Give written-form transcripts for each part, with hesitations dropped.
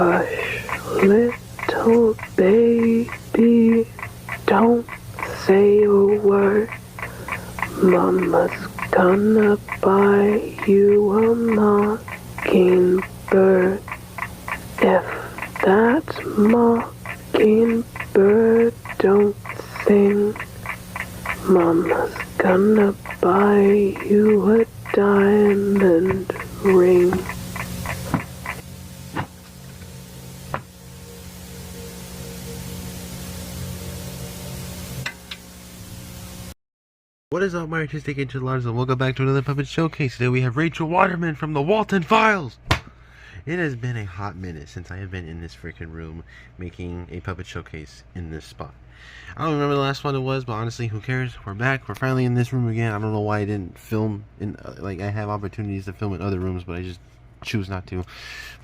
Hush, little baby, don't say a word. Mama's gonna buy you a mockingbird. If that mockingbird don't sing, Mama's gonna buy you a diamond ring. What is up, my artistic interlars, and welcome back to another puppet showcase. Today we have Rachael Waterman from the Walten Files. It has been a hot minute since I have been in this freaking room making a puppet showcase in this spot. I don't remember the last one it was, but honestly, who cares? We're back. We're finally in this room again. I don't know why I didn't film in like I have opportunities to film in other rooms, but I just choose not to.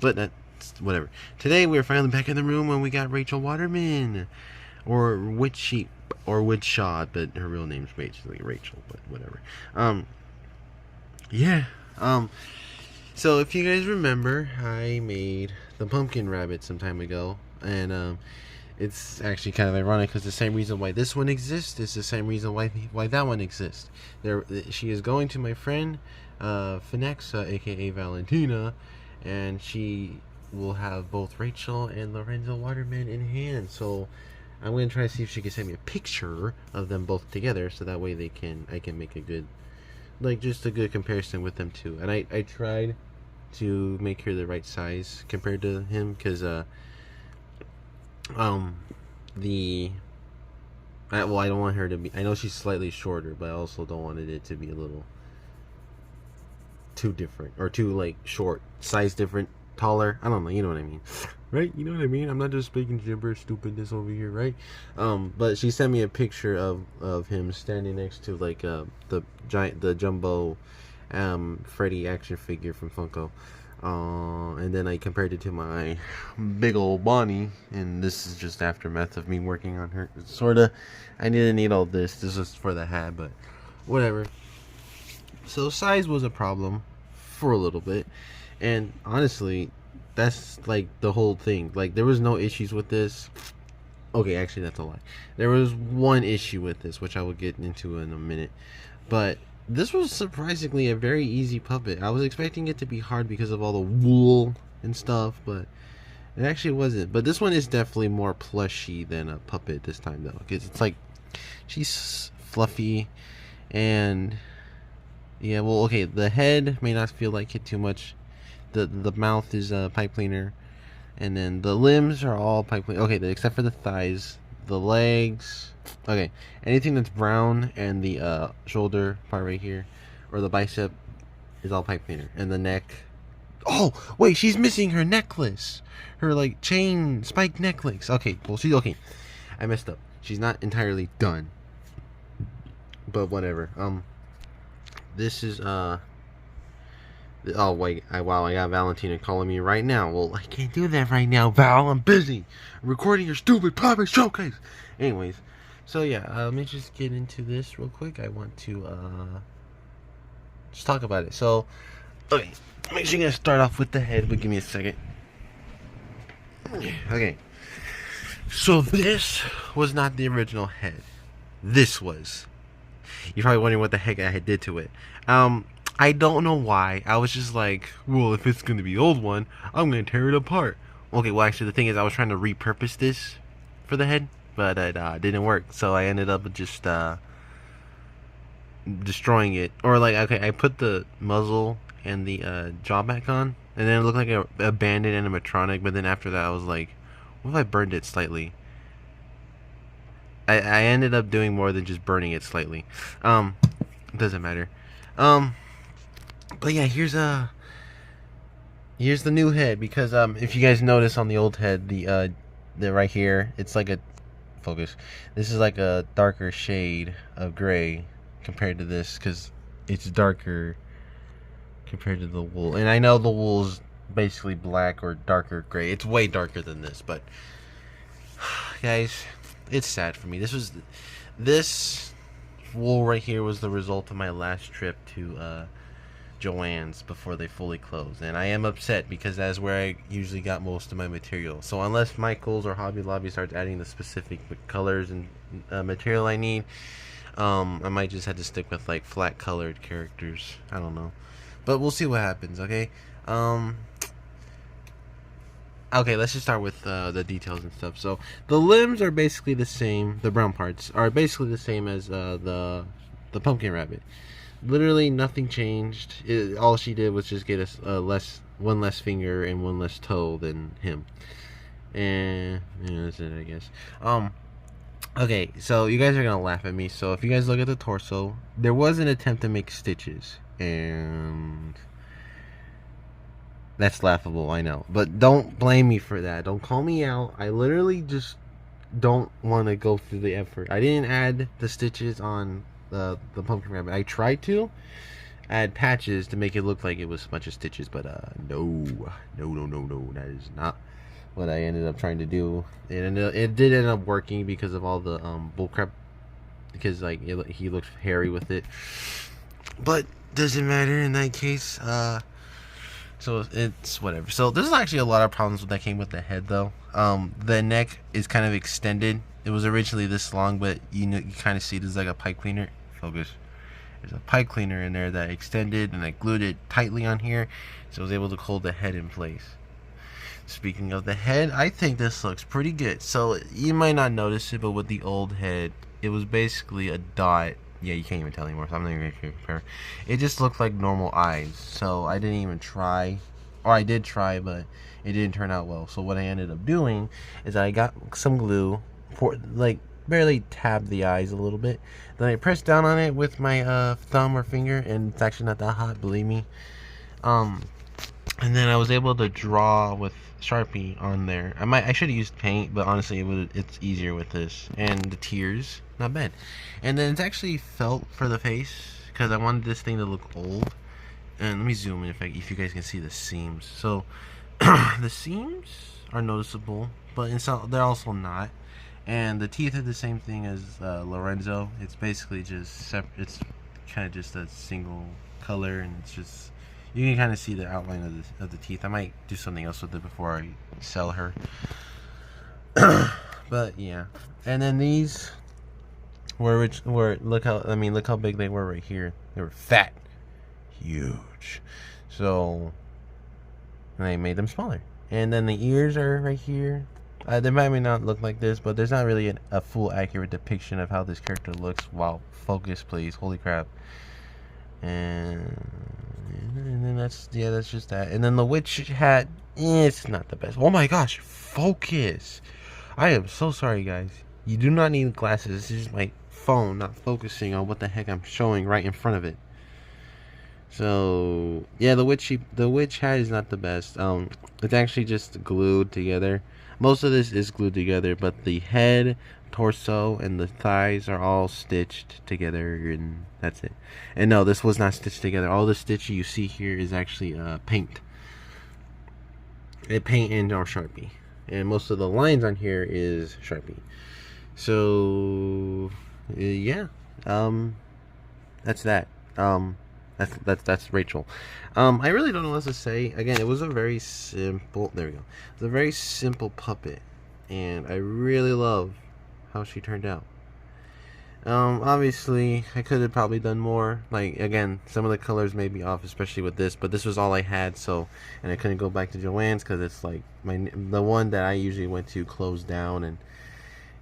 But that's whatever. Today we're finally back in the room when we got Rachael Waterman, or Witch Sheep, or Witch Shot, but her real name's basically Rachel, but whatever. So if you guys remember, I made the pumpkin rabbit some time ago, and it's actually kind of ironic because the same reason why this one exists is the same reason why that one exists. She is going to my friend Finexa, aka Valentina, and she will have both Rachael and Lorenzo Waterman in hand. So I'm gonna try to see if she can send me a picture of them both together, so that way I can make a good, just a good comparison with them too. And I tried to make her the right size compared to him, because I don't want her to be, I know she's slightly shorter, but I also don't want it to be a little too different, or too short, size different, taller. I don't know, you know what I mean, right? You know what I mean? I'm not just speaking gibberish stupidness over here, right? But she sent me a picture of him standing next to the jumbo Freddy action figure from Funko, and then I compared it to my big old Bonnie, and this is just aftermath of me working on her. Sorta, I didn't need all this. This was for the hat, but whatever. So size was a problem for a little bit, and honestly, that's the whole thing. There was no issues with this. Okay, actually that's a lie. There was one issue with this, which I will get into in a minute, but this was surprisingly a very easy puppet. I was expecting it to be hard because of all the wool and stuff, but it actually wasn't. But this one is definitely more plushy than a puppet this time, though, because it's she's fluffy, and yeah, well, okay, the head may not feel like it too much. The mouth is a pipe cleaner, and then the limbs are all pipe cleaner. Okay, except for the thighs, the legs. Okay, anything that's brown, and the shoulder part right here, or the bicep, is all pipe cleaner, and the neck. Oh wait, she's missing her necklace, her chain spike necklace. Okay, well she's okay. I messed up. She's not entirely done, but whatever. This is oh wait, wow, I got Valentina calling me right now. Well, I can't do that right now, Val. I'm busy. I'm recording your stupid puppet showcase. Anyways, so yeah, let me just get into this real quick. I want to just talk about it. So, okay, I'm actually gonna start off with the head, but give me a second. Okay, so this was not the original head. This was. You're probably wondering what the heck I did to it. I don't know why. I was just well, if it's gonna be the old one, I'm gonna tear it apart. Okay, well, actually, the thing is, I was trying to repurpose this for the head, but it didn't work. So I ended up just destroying it. Or okay, I put the muzzle and the jaw back on, and then it looked like a bandit animatronic. But then after that, I was like, what if I burned it slightly? I ended up doing more than just burning it slightly. It doesn't matter. But yeah, here's the new head, because if you guys notice on the old head, the right here, it's a focus. This is a darker shade of gray compared to this, because it's darker compared to the wool. And I know the wool's basically black or darker gray. It's way darker than this, but guys, it's sad for me. This wool right here was the result of my last trip to Joann's before they fully close, and I am upset because that's where I usually got most of my material. So unless Michaels or Hobby Lobby starts adding the specific colors and material I need, I might just have to stick with like flat colored characters. I don't know, but we'll see what happens. Okay. Okay, let's just start with the details and stuff. So the limbs are basically the same. The brown parts are basically the same as the pumpkin rabbit. Literally nothing changed. All she did was just get one less finger and one less toe than him. And yeah, that's it, I guess. Okay, so you guys are gonna laugh at me. So if you guys look at the torso, there was an attempt to make stitches, and that's laughable, I know. But don't blame me for that. Don't call me out. I literally just don't want to go through the effort. I didn't add the stitches on the pumpkin rabbit. I tried to add patches to make it look like it was a bunch of stitches, but no, that is not what I ended up trying to do. It did end up working because of all the bullcrap, because like he looked hairy with it, but doesn't matter in that case. So it's whatever. So there's actually a lot of problems that came with the head though. The neck is kind of extended. It was originally this long, but you kind of see there's like a pipe cleaner. Focus. There's a pipe cleaner in there that extended, and I glued it tightly on here, so I was able to hold the head in place. Speaking of the head, I think this looks pretty good. So you might not notice it, but with the old head, it was basically a dot. Yeah, you can't even tell anymore, so I'm not even gonna compare. It just looked like normal eyes, so I didn't even try. Or I did try, but it didn't turn out well. So what I ended up doing is I got some glue, barely tabbed the eyes a little bit. Then I pressed down on it with my thumb or finger, and it's actually not that hot, believe me. And then I was able to draw with Sharpie on there. I should have used paint, but honestly, it's easier with this. And the tears, not bad. And then it's actually felt for the face, because I wanted this thing to look old. And let me zoom in if you guys can see the seams. So the seams are noticeable, but they're also not. And the teeth are the same thing as Lorenzo. It's basically just it's kind of just a single color, and it's just, you can kind of see the outline of the teeth. I might do something else with it before I sell her. But yeah, and then these look how big they were right here. They were fat, huge. So I made them smaller. And then the ears are right here. They might not look like this, but there's not really a full accurate depiction of how this character looks. Wow, focus please, holy crap. And then that's just that. And then the witch hat, it's not the best. Oh my gosh, focus. I am so sorry guys. You do not need glasses. This is my phone not focusing on what the heck I'm showing right in front of it. So yeah, the witch hat is not the best. It's actually just glued together. Most of this is glued together, but the head, torso, and the thighs are all stitched together, and that's it. And no, this was not stitched together. All the stitch you see here is actually paint. Paint and or Sharpie. And most of the lines on here is Sharpie. So yeah, that's that. That's Rachel. I really don't know what else to say. Again, it was a very simple. There we go. It's a very simple puppet, and I really love how she turned out. Obviously, I could have probably done more. Like again, some of the colors may be off, especially with this. But this was all I had, so and I couldn't go back to Joann's because it's like the one that I usually went to closed down, and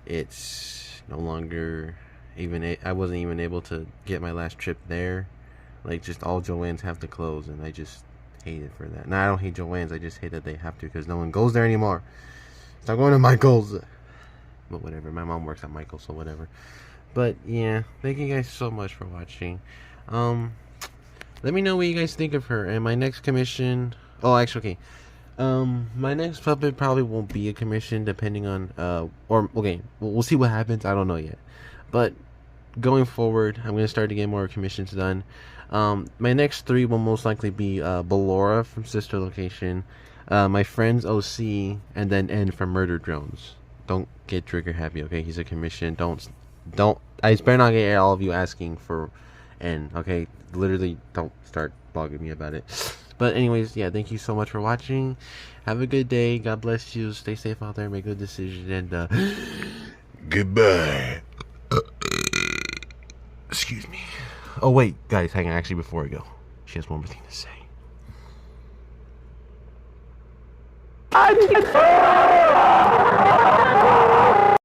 it's no longer even. I wasn't even able to get my last trip there. Like, just all Joann's have to close, and I just hate it for that. Now, I don't hate Joann's, I just hate that they have to, because no one goes there anymore. Stop going to Michael's. But whatever, my mom works at Michael's, so whatever. But, yeah, thank you guys so much for watching. Let me know what you guys think of her, and my next commission... Oh, actually, okay. My next puppet probably won't be a commission, depending on, okay, we'll see what happens, I don't know yet. But, going forward, I'm going to start to get more commissions done. My next 3 will most likely be Ballora from Sister Location, my friend's OC, and then N from Murder Drones. Don't get trigger happy, okay? He's a commission. Don't. I better not get all of you asking for N, okay? Literally, don't start bugging me about it. But anyways, yeah, thank you so much for watching. Have a good day. God bless you. Stay safe out there. Make good decisions. And goodbye. Excuse me. Oh, wait, guys, hang on. Actually, before I go, she has one more thing to say.